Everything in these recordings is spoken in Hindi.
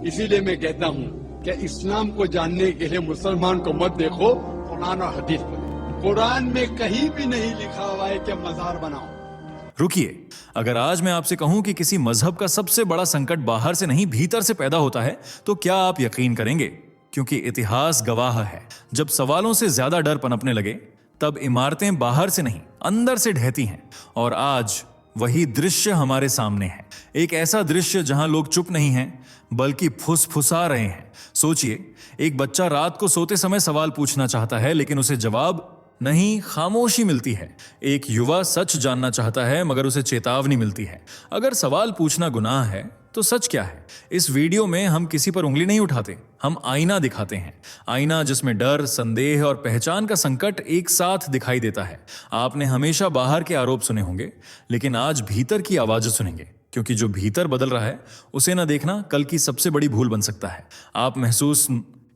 इसीलिए मैं कहता हूँ कि इस्लाम को जानने के लिए मुसलमान को मत देखो, कुरान और हदीस को देखो। कुरान में कहीं भी नहीं लिखा हुआ है कि मजार बनाओ। रुकिए, अगर आज मैं आपसे कहूं कि किसी मजहब का सबसे बड़ा संकट बाहर से नहीं भीतर से पैदा होता है, तो क्या आप यकीन करेंगे? क्योंकि इतिहास गवाह है, जब सवालों से ज्यादा डर पनपने लगे तब इमारतें बाहर से नहीं अंदर से ढहती हैं। और आज वही दृश्य हमारे सामने है, एक ऐसा दृश्य जहां लोग चुप नहीं हैं बल्कि फुसफुसा रहे हैं। सोचिए, एक बच्चा रात को सोते समय सवाल पूछना चाहता है लेकिन उसे जवाब नहीं, खामोशी मिलती है। एक युवा सच जानना चाहता है मगर उसे चेतावनी मिलती है। अगर सवाल पूछना गुनाह है तो सच क्या है? इस वीडियो में हम किसी पर उंगली नहीं उठाते, हम आईना दिखाते हैं। आईना जिसमें डर, संदेह और पहचान का संकट एक साथ दिखाई देता है। आपने हमेशा बाहर के आरोप सुने होंगे, लेकिन आज भीतर की आवाजें सुनेंगे, क्योंकि जो भीतर बदल रहा है उसे ना देखना कल की सबसे बड़ी भूल बन सकता है। आप महसूस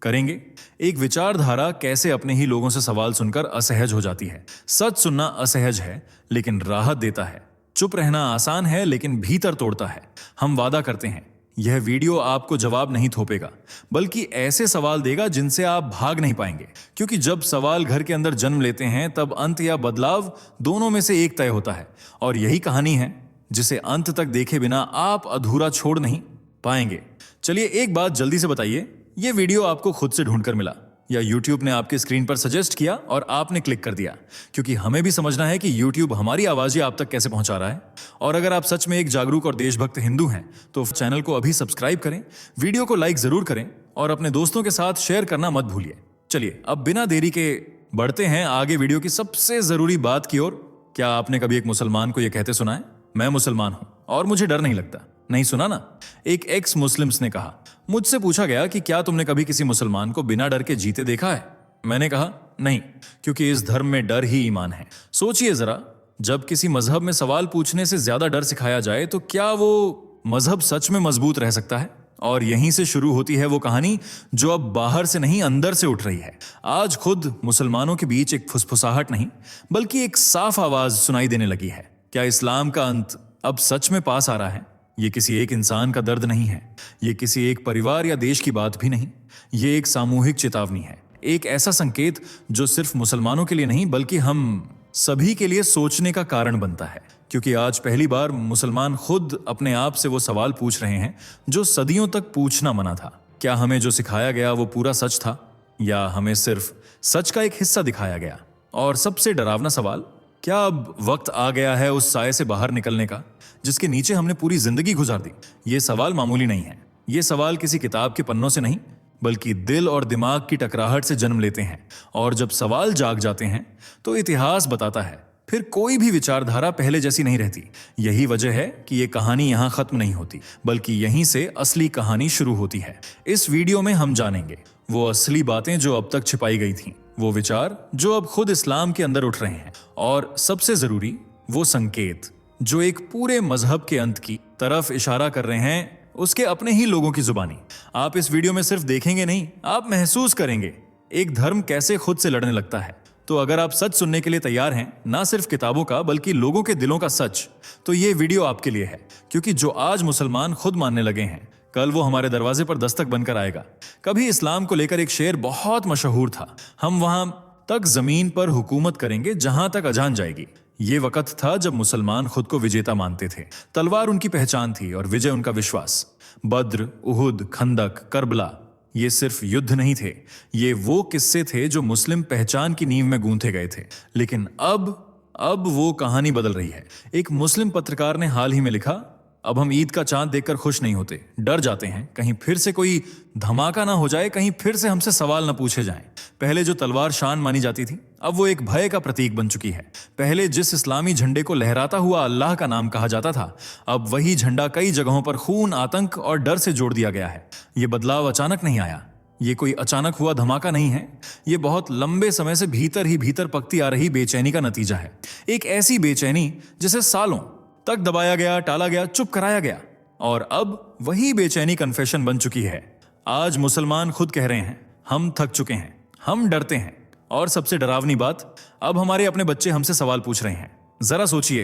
करेंगे एक विचारधारा कैसे अपने ही लोगों से सवाल सुनकर असहज हो जाती है। सच सुनना असहज है लेकिन राहत देता है। चुप रहना आसान है लेकिन भीतर तोड़ता है। हम वादा करते हैं, यह वीडियो आपको जवाब नहीं थोपेगा, बल्कि ऐसे सवाल देगा जिनसे आप भाग नहीं पाएंगे। क्योंकि जब सवाल घर के अंदर जन्म लेते हैं तब अंत या बदलाव दोनों में से एक तय होता है। और यही कहानी है जिसे अंत तक देखे बिना आप अधूरा छोड़ नहीं पाएंगे। चलिए, एक बात जल्दी से बताइए, यह वीडियो आपको खुद से ढूंढकर मिला या YouTube ने आपके स्क्रीन पर सजेस्ट किया और आपने क्लिक कर दिया? क्योंकि हमें भी समझना है कि YouTube हमारी आवाज़ें आप तक कैसे पहुंचा रहा है। और अगर आप सच में एक जागरूक और देशभक्त हिंदू हैं तो चैनल को अभी सब्सक्राइब करें, वीडियो को लाइक जरूर करें और अपने दोस्तों के साथ शेयर करना मत भूलिए। चलिए, अब बिना देरी के बढ़ते हैं आगे वीडियो की सबसे जरूरी बात की ओर। क्या आपने कभी एक मुसलमान को यह कहते सुना है, मैं मुसलमान हूं और मुझे डर नहीं लगता? नहीं सुना ना? एक एक्स मुस्लिम्स ने कहा, मुझसे पूछा गया कि क्या तुमने कभी किसी मुसलमान को बिना डर के जीते देखा है? मैंने कहा नहीं, क्योंकि इस धर्म में डर ही ईमान है। सोचिए जरा, जब किसी मजहब में सवाल पूछने से ज्यादा डर सिखाया जाए तो क्या वो मजहब सच में मजबूत रह सकता है? और यहीं से शुरू होती है वो कहानी जो अब बाहर से नहीं अंदर से उठ रही है। आज खुद मुसलमानों के बीच एक फुसफुसाहट नहीं बल्कि एक साफ आवाज सुनाई देने लगी है। क्या इस्लाम का अंत अब सच में पास आ रहा है? ये किसी एक इंसान का दर्द नहीं है, ये किसी एक परिवार या देश की बात भी नहीं, ये एक सामूहिक चेतावनी है। एक ऐसा संकेत जो सिर्फ मुसलमानों के लिए नहीं बल्कि हम सभी के लिए सोचने का कारण बनता है। क्योंकि आज पहली बार मुसलमान खुद अपने आप से वो सवाल पूछ रहे हैं जो सदियों तक पूछना मना था। क्या हमें जो सिखाया गया वो पूरा सच था, या हमें सिर्फ सच का एक हिस्सा दिखाया गया? और सबसे डरावना सवाल, क्या अब वक्त आ गया है उस साए से बाहर निकलने का जिसके नीचे हमने पूरी जिंदगी गुजार दी? ये सवाल मामूली नहीं है। ये सवाल किसी किताब के पन्नों से नहीं बल्कि दिल और दिमाग की टकराहट से जन्म लेते हैं। और जब सवाल जाग जाते हैं तो इतिहास बताता है फिर कोई भी विचारधारा पहले जैसी नहीं रहती। यही वजह है कि ये कहानी यहाँ खत्म नहीं होती बल्कि यहीं से असली कहानी शुरू होती है। इस वीडियो में हम जानेंगे वो असली बातें जो अब तक छिपाई गई थीं, वो विचार जो अब खुद इस्लाम के अंदर उठ रहे हैं, और सबसे जरूरी वो संकेत जो एक पूरे मजहब के अंत की तरफ इशारा कर रहे हैं, उसके अपने ही लोगों की जुबानी। आप इस वीडियो में सिर्फ देखेंगे नहीं, आप महसूस करेंगे एक धर्म कैसे खुद से लड़ने लगता है। तो अगर आप सच सुनने के लिए तैयार हैं, ना सिर्फ किताबों का बल्कि लोगों के दिलों का सच, तो ये वीडियो आपके लिए है। क्योंकि जो आज मुसलमान खुद मानने लगे हैं, कल वो हमारे दरवाजे पर दस्तक बनकर आएगा। कभी इस्लाम को लेकर एक शेर बहुत मशहूर था, हम वहां तक जमीन पर हुकूमत करेंगे जहां तक अजान जाएगी। ये वक्त था जब मुसलमान खुद को विजेता मानते थे। तलवार उनकी पहचान थी और विजय उनका विश्वास। बद्र, उहुद, खंदक, करबला, ये सिर्फ युद्ध नहीं थे, ये वो किस्से थे जो मुस्लिम पहचान की नींव में गूंथे गए थे। लेकिन अब वो कहानी बदल रही है। एक मुस्लिम पत्रकार ने हाल ही में लिखा, अब हम ईद का चांद देखकर खुश नहीं होते, डर जाते हैं कहीं फिर से कोई धमाका ना हो जाए, कहीं फिर से हमसे सवाल ना पूछे जाएं। पहले जो तलवार शान मानी जाती थी, अब वो एक भय का प्रतीक बन चुकी है। पहले जिस इस्लामी झंडे को लहराता हुआ अल्लाह का नाम कहा जाता था, अब वही झंडा कई जगहों पर खून, आतंक और डर से जोड़ दिया गया है। ये बदलाव अचानक नहीं आया, ये कोई अचानक हुआ धमाका नहीं है, ये बहुत लंबे समय से भीतर ही भीतर पकती आ रही बेचैनी का नतीजा है। एक ऐसी बेचैनी जिसे सालों तक दबाया गया, टाला गया, चुप कराया गया, और अब वही बेचैनी कन्फेशन बन चुकी है। आज मुसलमान खुद कह रहे हैं, हम थक चुके हैं, हम डरते हैं, और सबसे डरावनी बात, अब हमारे अपने बच्चे हमसे सवाल पूछ रहे हैं। जरा सोचिए,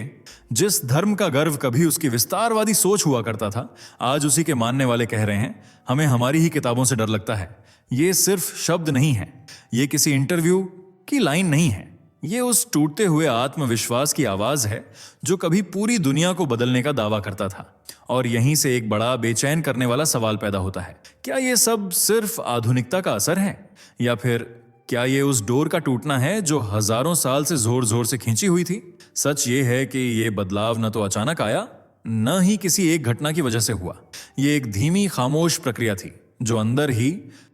जिस धर्म का गर्व कभी उसकी विस्तारवादी सोच हुआ करता था, आज उसी के मानने वाले कह रहे हैं हमें हमारी ही किताबों से डर लगता है। ये सिर्फ शब्द नहीं है, ये किसी इंटरव्यू की लाइन नहीं है, ये उस टूटते हुए आत्मविश्वास की आवाज है जो कभी पूरी दुनिया को बदलने का दावा करता था। और यहीं से एक बड़ा बेचैन करने वाला सवाल पैदा होता है, क्या ये सब सिर्फ आधुनिकता का असर है, या फिर क्या ये उस डोर का टूटना है जो हजारों साल से जोर जोर से खींची हुई थी? सच ये है कि ये बदलाव न तो अचानक आया, न ही किसी एक घटना की वजह से हुआ। ये एक धीमी खामोश प्रक्रिया थी जो अंदर ही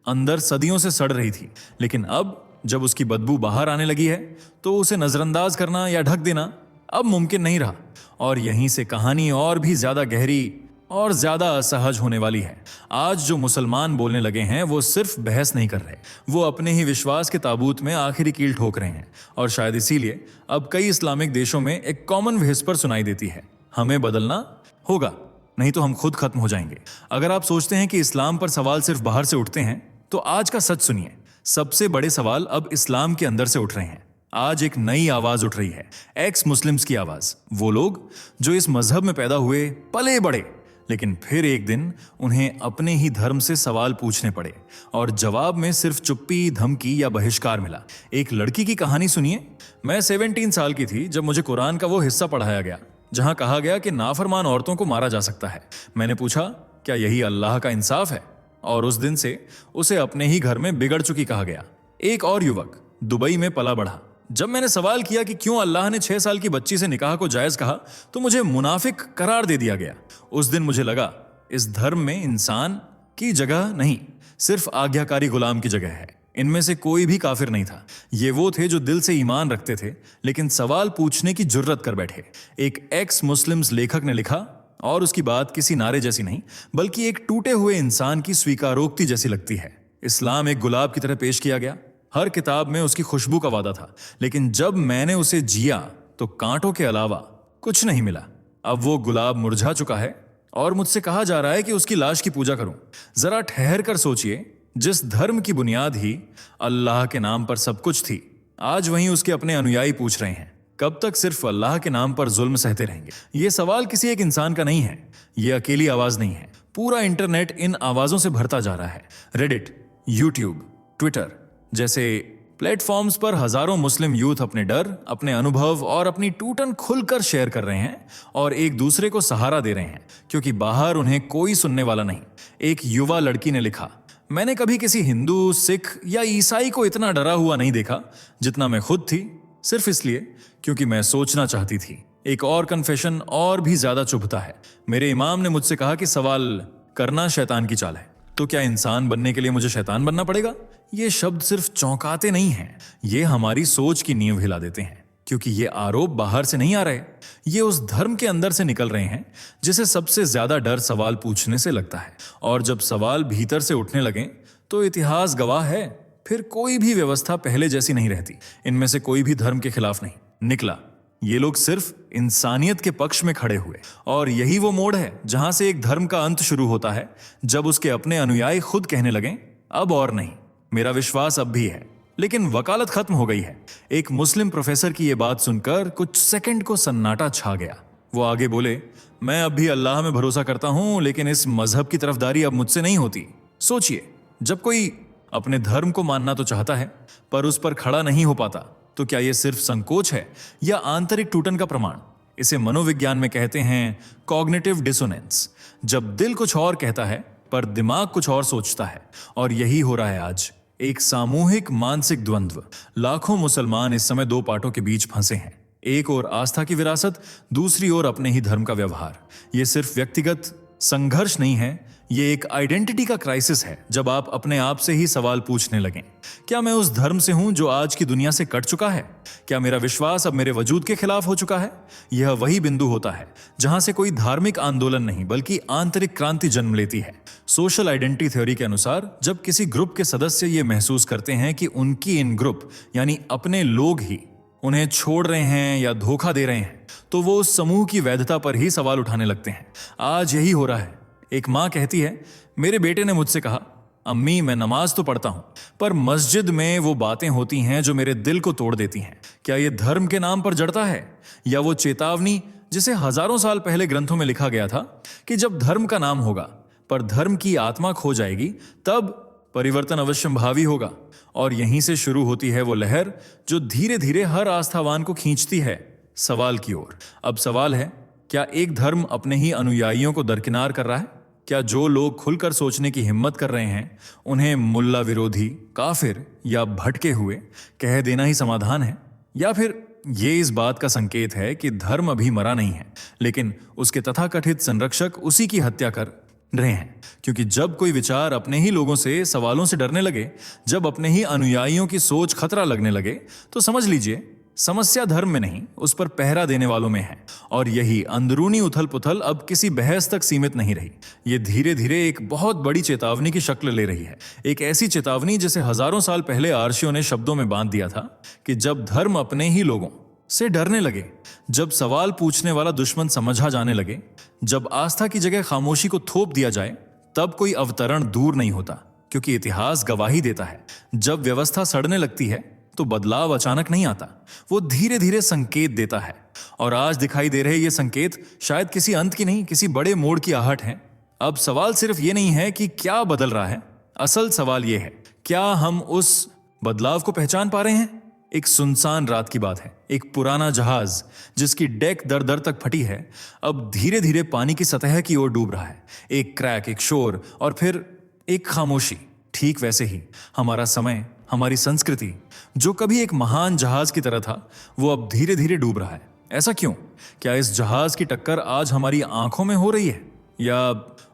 अंदर सदियों से सड़ रही थी, लेकिन अब जब उसकी बदबू बाहर आने लगी है तो उसे नजरअंदाज करना या ढक देना अब मुमकिन नहीं रहा। और यहीं से कहानी और भी ज्यादा गहरी और ज्यादा असहज होने वाली है। आज जो मुसलमान बोलने लगे हैं वो सिर्फ बहस नहीं कर रहे, वो अपने ही विश्वास के ताबूत में आखिरी कील ठोक रहे हैं। और शायद इसीलिए अब कई इस्लामिक देशों में एक कॉमन व्हिस्पर सुनाई देती है, हमें बदलना होगा, नहीं तो हम खुद खत्म हो जाएंगे। अगर आप सोचते हैं कि इस्लाम पर सवाल सिर्फ बाहर से उठते हैं तो आज का सच सुनिए, सबसे बड़े सवाल अब इस्लाम के अंदर से उठ रहे हैं। आज एक नई आवाज उठ रही है, एक्स मुस्लिम्स की आवाज। वो लोग जो इस मजहब में पैदा हुए, पले बड़े, लेकिन फिर एक दिन उन्हें अपने ही धर्म से सवाल पूछने पड़े और जवाब में सिर्फ चुप्पी, धमकी या बहिष्कार मिला। एक लड़की की कहानी सुनिए। मैं 17 साल की थी जब मुझे कुरान का वो हिस्सा पढ़ाया गया जहां कहा गया कि नाफरमान औरतों को मारा जा सकता है। मैंने पूछा, क्या यही अल्लाह का इंसाफ है? और उस दिन से उसे अपने ही घर में बिगड़ चुकी कहा गया। एक और युवक दुबई में पला बढ़ा। जब मैंने सवाल किया कि क्यों अल्लाह ने 6 साल की बच्ची से निकाह को जायज कहा तो मुझे मुनाफिक करार दे दिया गया। उस दिन मुझे लगा इस धर्म में इंसान की जगह नहीं, सिर्फ आज्ञाकारी गुलाम की जगह है। इनमें से कोई भी काफिर नहीं था। ये वो थे जो दिल से ईमान रखते थे लेकिन सवाल पूछने की जुर्रत कर बैठे। एक एक्स मुस्लिम्स लेखक ने लिखा, और उसकी बात किसी नारे जैसी नहीं बल्कि एक टूटे हुए इंसान की स्वीकारोक्ति जैसी लगती है। इस्लाम एक गुलाब की तरह पेश किया गया, हर किताब में उसकी खुशबू का वादा था, लेकिन जब मैंने उसे जिया तो कांटों के अलावा कुछ नहीं मिला। अब वो गुलाब मुरझा चुका है और मुझसे कहा जा रहा है कि उसकी लाश की पूजा करूं। जरा ठहर कर सोचिए, जिस धर्म की बुनियाद ही अल्लाह के नाम पर सब कुछ थी, आज वहीं उसके अपने अनुयायी पूछ रहे हैं कब तक सिर्फ अल्लाह के नाम पर जुल्म सहते रहेंगे। ये सवाल किसी एक इंसान का नहीं है, ये अकेली आवाज नहीं है, पूरा इंटरनेट इन आवाजों से भरता जा रहा है। रेडिट, यूट्यूब, ट्विटर जैसे प्लेटफॉर्म्स पर हजारों मुस्लिम यूथ अपने डर, अपने अनुभव और अपनी टूटन खुलकर शेयर कर रहे हैं और एक दूसरे को सहारा दे रहे हैं, क्योंकि बाहर उन्हें कोई सुनने वाला नहीं। एक युवा लड़की ने लिखा, मैंने कभी किसी हिंदू, सिख या ईसाई को इतना डरा हुआ नहीं देखा जितना मैं खुद थी, सिर्फ इसलिए क्योंकि मैं सोचना चाहती थी। एक और कन्फेशन और भी ज्यादा चुभता है। मेरे इमाम ने मुझसे कहा कि सवाल करना शैतान की चाल है, तो क्या इंसान बनने के लिए मुझे शैतान बनना पड़ेगा? ये शब्द सिर्फ चौंकाते नहीं हैं, ये हमारी सोच की नींव हिला देते हैं, क्योंकि ये आरोप बाहर से नहीं आ रहे, ये उस धर्म के अंदर से निकल रहे हैं जिसे सबसे ज्यादा डर सवाल पूछने से लगता है। और जब सवाल भीतर से उठने लगे तो इतिहास गवाह है, फिर कोई भी व्यवस्था पहले जैसी नहीं रहती। इनमें से कोई भी धर्म के खिलाफ नहीं निकला, ये लोग सिर्फ इंसानियत के पक्ष में खड़े हुए। और यही वो मोड़ है जहां से एक धर्म का अंत शुरू होता है, जब उसके अपने अनुयायी खुद कहने लगे, अब और नहीं, मेरा विश्वास अब भी है, लेकिन वकालत खत्म हो गई है। एक मुस्लिम प्रोफेसर की यह बात सुनकर कुछ सेकंड को सन्नाटा छा गया। वो आगे बोले, मैं अब भी अल्लाह में भरोसा करता हूं, लेकिन इस मजहब की तरफदारी अब मुझसे नहीं होती। सोचिए, जब कोई अपने धर्म को मानना तो चाहता है पर उस पर खड़ा नहीं हो पाता, तो क्या यह सिर्फ संकोच है या आंतरिक टूटन का प्रमाण? इसे मनोविज्ञान में कहते हैं कॉग्निटिव डिसोनेंस, जब दिल कुछ और कहता है पर दिमाग कुछ और सोचता है। और यही हो रहा है आज, एक सामूहिक मानसिक द्वंद्व। लाखों मुसलमान इस समय दो पाटों के बीच फंसे हैं, एक ओर आस्था की विरासत, दूसरी ओर अपने ही धर्म का व्यवहार। यह सिर्फ व्यक्तिगत संघर्ष नहीं है, ये एक आइडेंटिटी का क्राइसिस है। जब आप अपने आप से ही सवाल पूछने लगें, क्या मैं उस धर्म से हूं जो आज की दुनिया से कट चुका है? क्या मेरा विश्वास अब मेरे वजूद के खिलाफ हो चुका है? यह वही बिंदु होता है जहां से कोई धार्मिक आंदोलन नहीं बल्कि आंतरिक क्रांति जन्म लेती है। सोशल आइडेंटिटी थ्योरी के अनुसार जब किसी ग्रुप के सदस्य ये महसूस करते हैं कि उनकी इन ग्रुप यानी अपने लोग ही उन्हें छोड़ रहे हैं या धोखा दे रहे हैं, तो वो उस समूह की वैधता पर ही सवाल उठाने लगते हैं। आज यही हो रहा है। एक माँ कहती है, मेरे बेटे ने मुझसे कहा, अम्मी मैं नमाज तो पढ़ता हूं, पर मस्जिद में वो बातें होती हैं जो मेरे दिल को तोड़ देती हैं। क्या ये धर्म के नाम पर जड़ता है, या वो चेतावनी जिसे हजारों साल पहले ग्रंथों में लिखा गया था कि जब धर्म का नाम होगा पर धर्म की आत्मा खो जाएगी तब परिवर्तन अवश्यंभावी होगा। और यहीं से शुरू होती है वो लहर जो धीरे धीरे हर आस्थावान को खींचती है सवाल की ओर। अब सवाल है, क्या एक धर्म अपने ही अनुयायियों को दरकिनार कर रहा है? क्या जो लोग खुलकर सोचने की हिम्मत कर रहे हैं उन्हें मुल्ला विरोधी, काफिर या भटके हुए कह देना ही समाधान है? या फिर ये इस बात का संकेत है कि धर्म अभी मरा नहीं है, लेकिन उसके तथाकथित संरक्षक उसी की हत्या कर रहे हैं? क्योंकि जब कोई विचार अपने ही लोगों से सवालों से डरने लगे, जब अपने ही अनुयायियों की सोच खतरा लगने लगे, तो समझ लीजिए समस्या धर्म में नहीं, उस पर पहरा देने वालों में है। और यही अंदरूनी उथल पुथल अब किसी बहस तक सीमित नहीं रही। ये धीरे धीरे एक बहुत बड़ी चेतावनी की शक्ल ले रही है। एक ऐसी चेतावनी जिसे हजारों साल पहले आर्षियों ने शब्दों में बांध दिया था कि जब धर्म अपने ही लोगों से डरने लगे, जब सवाल पूछने वाला दुश्मन समझा जाने लगे, जब आस्था की जगह खामोशी को थोप दिया जाए, तब कोई अवतरण दूर नहीं होता। क्योंकि इतिहास गवाही देता है, जब व्यवस्था सड़ने लगती है तो बदलाव अचानक नहीं आता, वो धीरे धीरे संकेत देता है। और आज दिखाई दे रहे ये संकेत शायद किसी अंत की नहीं, किसी बड़े मोड़ की आहट है। अब सवाल सिर्फ ये नहीं है कि क्या बदल रहा है, असल सवाल ये है, क्या हम उस बदलाव को पहचान पा रहे हैं? एक सुनसान रात की बात है। एक पुराना जहाज जिसकी डेक दर दर तक फटी है, अब धीरे धीरे पानी की सतह की ओर डूब रहा है। एक क्रैक, एक शोर और फिर एक खामोशी। ठीक वैसे ही हमारा समय, हमारी संस्कृति, जो कभी एक महान जहाज की तरह था, वो अब धीरे धीरे डूब रहा है। ऐसा क्यों? क्या इस जहाज की टक्कर आज हमारी आंखों में हो रही है, या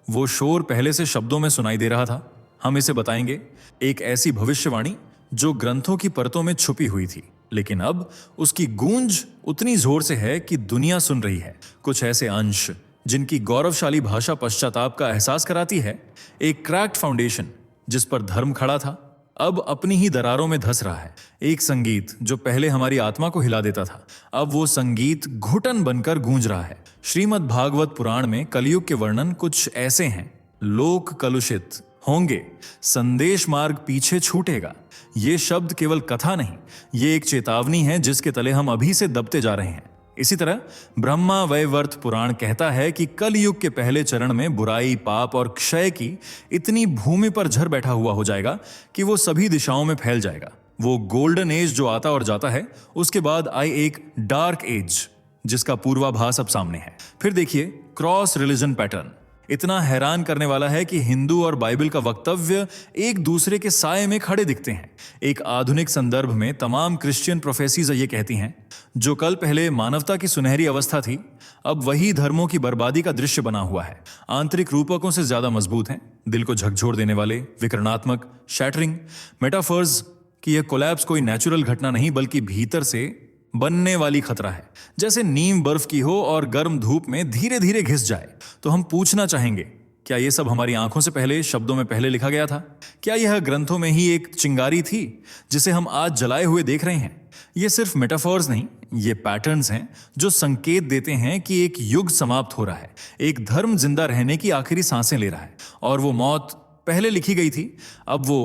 वो शोर पहले से शब्दों में सुनाई दे रहा था? हम इसे बताएंगे। एक ऐसी भविष्यवाणी जो ग्रंथों की परतों में छुपी हुई थी, लेकिन अब उसकी गूंज उतनी जोर से है कि दुनिया सुन रही है। कुछ ऐसे अंश जिनकी गौरवशाली भाषा पश्चाताप का एहसास कराती है। एक क्रैक्ड फाउंडेशन जिस पर धर्म खड़ा था, अब अपनी ही दरारों में धंस रहा है। एक संगीत जो पहले हमारी आत्मा को हिला देता था, अब वो संगीत घुटन बनकर गूंज रहा है। श्रीमद् भागवत पुराण में कलयुग के वर्णन कुछ ऐसे हैं। लोक कलुषित होंगे, संदेश मार्ग पीछे छूटेगा। ये शब्द केवल कथा नहीं, ये एक चेतावनी है जिसके तले हम अभी से दबते जा रहे हैं। इसी तरह ब्रह्मा वैवर्त पुराण कहता है कि कलयुग के पहले चरण में बुराई, पाप और क्षय की इतनी भूमि पर झर बैठा हुआ हो जाएगा कि वो सभी दिशाओं में फैल जाएगा। वो गोल्डन एज जो आता और जाता है, उसके बाद आई एक डार्क एज जिसका पूर्वाभास अब सामने है। फिर देखिए क्रॉस रिलीजन पैटर्न इतना हैरान करने वाला है कि हिंदू और बाइबल का वक्तव्य एक दूसरे के साये में खड़े दिखते हैं। एक आधुनिक संदर्भ में तमाम क्रिश्चियन प्रोफेसीज ये कहती हैं, जो कल पहले मानवता की सुनहरी अवस्था थी, अब वही धर्मों की बर्बादी का दृश्य बना हुआ है। आंतरिक रूपकों से ज्यादा मजबूत हैं, दिल को झकझोर देने वाले, विकर्णात्मक, शैटरिंग मेटाफर्स कि यह कोलैप्स कोई नेचुरल घटना नहीं बल्कि भीतर से बनने वाली खतरा है। जैसे नीम बर्फ की हो और गर्म धूप में धीरे धीरे घिस जाए। तो हम पूछना चाहेंगे, क्या यह सब हमारी आंखों से पहले, शब्दों में पहले लिखा गया था? क्या यह ग्रंथों में ही एक चिंगारी थी जिसे हम आज जलाए हुए देख रहे हैं? ये सिर्फ मेटाफॉर्स नहीं, ये पैटर्न्स हैं जो संकेत देते हैं कि एक युग समाप्त हो रहा है। एक धर्म जिंदा रहने की आखिरी सांसें ले रहा है, और वो मौत पहले लिखी गई थी, अब वो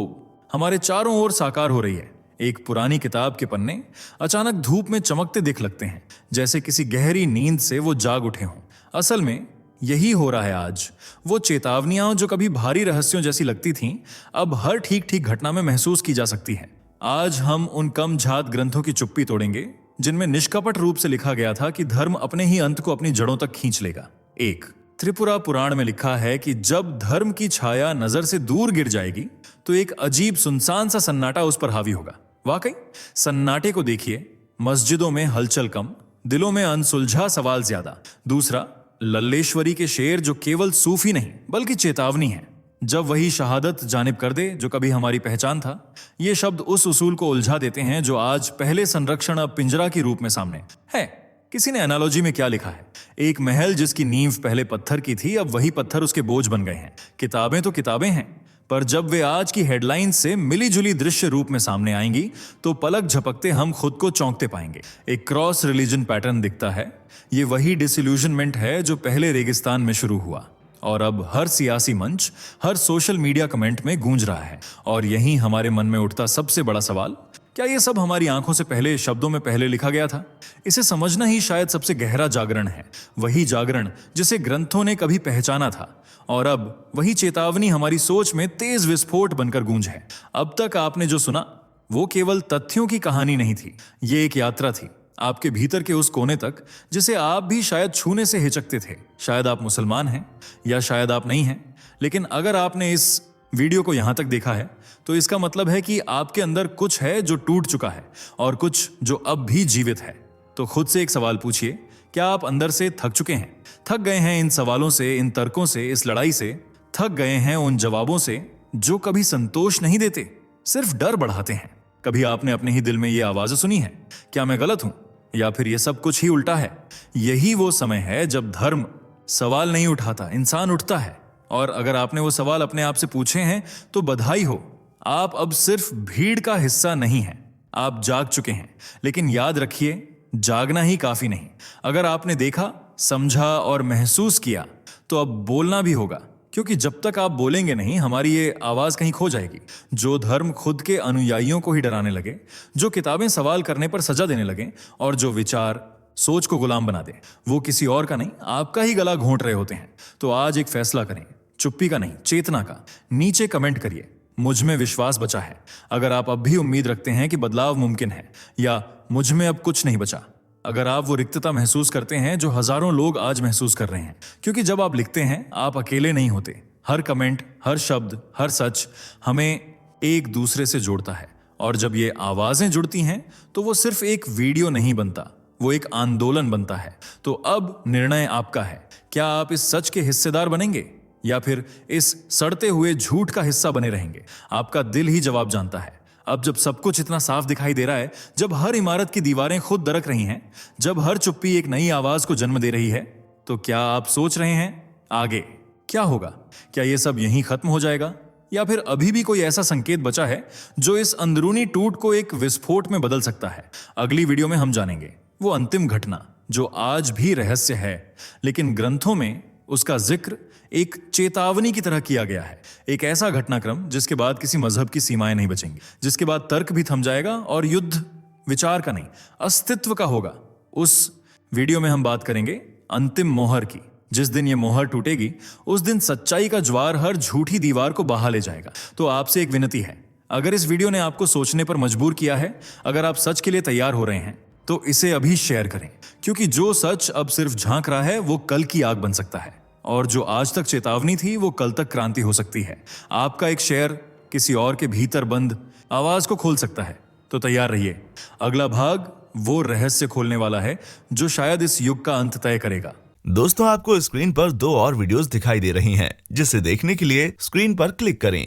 हमारे चारों ओर साकार हो रही है। एक पुरानी किताब के पन्ने अचानक धूप में चमकते दिख लगते हैं, जैसे किसी गहरी नींद से वो जाग उठे हों। असल में यही हो रहा है आज। वो चेतावनियां जो कभी भारी रहस्यों जैसी लगती थीं, अब हर ठीक ठीक घटना में महसूस की जा सकती हैं। आज हम उन कम झात ग्रंथों की चुप्पी तोड़ेंगे जिनमें निष्कपट रूप से लिखा गया था कि धर्म अपने ही अंत को अपनी जड़ों तक खींच लेगा। एक त्रिपुरा पुराण में लिखा है कि जब धर्म की छाया नजर से दूर गिर जाएगी तो एक अजीब सुनसान सा सन्नाटा उस पर हावी होगा। वाकई सन्नाटे को देखिए, मस्जिदों में हलचल कम, दिलों में अनसुलझा सवाल ज्यादा। दूसरा, लल्लेश्वरी के शेर जो केवल सूफी नहीं बल्कि चेतावनी है। जब वही शहादत जानिब कर दे जो कभी हमारी पहचान था, ये शब्द उस उसूल को उलझा देते हैं जो आज पहले संरक्षण अब पिंजरा के रूप में सामने है। किसी ने एनालॉजी में क्या लिखा है, एक महल जिसकी नींव पहले पत्थर की थी, अब वही पत्थर उसके बोझ बन गए हैं। किताबें तो किताबें हैं, पर जब वे आज की हेडलाइन से मिली जुली दृश्य रूप में सामने आएंगी तो पलक झपकते हम खुद को चौंकते पाएंगे। एक क्रॉस रिलीजन पैटर्न दिखता है। ये वही डिसइल्यूजनमेंट है जो पहले रेगिस्तान में शुरू हुआ और अब हर सियासी मंच, हर सोशल मीडिया कमेंट में गूंज रहा है। और यही हमारे मन में उठता सबसे बड़ा सवाल, क्या ये सब हमारी आंखों से पहले शब्दों में पहले लिखा गया था? इसे समझना ही शायद सबसे गहरा जागरण है, वही जागरण जिसे ग्रंथों ने कभी पहचाना था, और अब वही चेतावनी हमारी सोच में तेज विस्फोट बनकर गूंज है। अब तक आपने जो सुना वो केवल तथ्यों की कहानी नहीं थी, ये एक यात्रा थी आपके भीतर के उस कोने तक जिसे आप भी शायद छूने से हिचकते थे। शायद आप मुसलमान हैं या शायद आप नहीं हैं, लेकिन अगर आपने इस वीडियो को यहां तक देखा है तो इसका मतलब है कि आपके अंदर कुछ है जो टूट चुका है और कुछ जो अब भी जीवित है। तो खुद से एक सवाल पूछिए, क्या आप अंदर से थक चुके हैं? थक गए हैं इन सवालों से, इन तर्कों से, इस लड़ाई से? थक गए हैं उन जवाबों से जो कभी संतोष नहीं देते, सिर्फ डर बढ़ाते हैं? कभी आपने अपने ही दिल में ये आवाजें सुनी है, क्या मैं गलत हूं या फिर ये सब कुछ ही उल्टा है? यही वो समय है जब धर्म सवाल नहीं उठाता, इंसान उठता है। और अगर आपने वो सवाल अपने आप से पूछे हैं तो बधाई हो, आप अब सिर्फ भीड़ का हिस्सा नहीं हैं, आप जाग चुके हैं। लेकिन याद रखिए, जागना ही काफी नहीं। अगर आपने देखा, समझा और महसूस किया तो अब बोलना भी होगा, क्योंकि जब तक आप बोलेंगे नहीं हमारी ये आवाज कहीं खो जाएगी। जो धर्म खुद के अनुयायियों को ही डराने लगे, जो किताबें सवाल करने पर सजा देने लगे और जो विचार सोच को गुलाम बना दे, वो किसी और का नहीं आपका ही गला घोंट रहे होते हैं। तो आज एक फैसला करें, चुप्पी का नहीं, चेतना का। नीचे कमेंट करिए, मुझ में विश्वास बचा है। अगर आप अब भी उम्मीद रखते हैं कि बदलाव मुमकिन है, या मुझ में अब कुछ नहीं बचा। अगर आप वो रिक्तता महसूस करते हैं जो हजारों लोग आज महसूस कर रहे हैं, क्योंकि जब आप लिखते हैं आप अकेले नहीं होते। हर कमेंट, हर शब्द, हर सच हमें एक दूसरे से जोड़ता है। और जब ये आवाजें जुड़ती हैं तो वो सिर्फ एक वीडियो नहीं बनता, वो एक आंदोलन बनता है। तो अब निर्णय आपका है, क्या आप इस सच के हिस्सेदार बनेंगे या फिर इस सड़ते हुए झूठ का हिस्सा बने रहेंगे? आपका दिल ही जवाब जानता है। अब जब सब कुछ इतना साफ दिखाई दे रहा है, जब हर इमारत की दीवारें खुद दरक रही हैं, जब हर चुप्पी एक नई आवाज को जन्म दे रही है, तो क्या आप सोच रहे हैं आगे क्या होगा? क्या यह सब यहीं खत्म हो जाएगा या फिर अभी भी कोई ऐसा संकेत बचा है जो इस अंदरूनी टूट को एक विस्फोट में बदल सकता है? अगली वीडियो में हम जानेंगे वो अंतिम घटना जो आज भी रहस्य है, लेकिन ग्रंथों में उसका जिक्र एक चेतावनी की तरह किया गया है। एक ऐसा घटनाक्रम जिसके बाद किसी मजहब की सीमाएं नहीं बचेंगी, जिसके बाद तर्क भी थम जाएगा और युद्ध विचार का नहीं, अस्तित्व का होगा। उस वीडियो में हम बात करेंगे अंतिम मोहर की। जिस दिन ये मोहर टूटेगी, उस दिन सच्चाई का ज्वार हर झूठी दीवार को बहा ले जाएगा। तो आपसे एक विनती है, अगर इस वीडियो ने आपको सोचने पर मजबूर किया है, अगर आप सच के लिए तैयार हो रहे हैं, तो इसे अभी शेयर करें, क्योंकि जो सच अब सिर्फ झांक रहा है वो कल की आग बन सकता है, और जो आज तक चेतावनी थी वो कल तक क्रांति हो सकती है। आपका एक शेयर किसी और के भीतर बंद आवाज को खोल सकता है। तो तैयार रहिए, अगला भाग वो रहस्य खोलने वाला है जो शायद इस युग का अंत तय करेगा। दोस्तों, आपको स्क्रीन पर 2 और वीडियोस दिखाई दे रही हैं, जिसे देखने के लिए स्क्रीन पर क्लिक करें।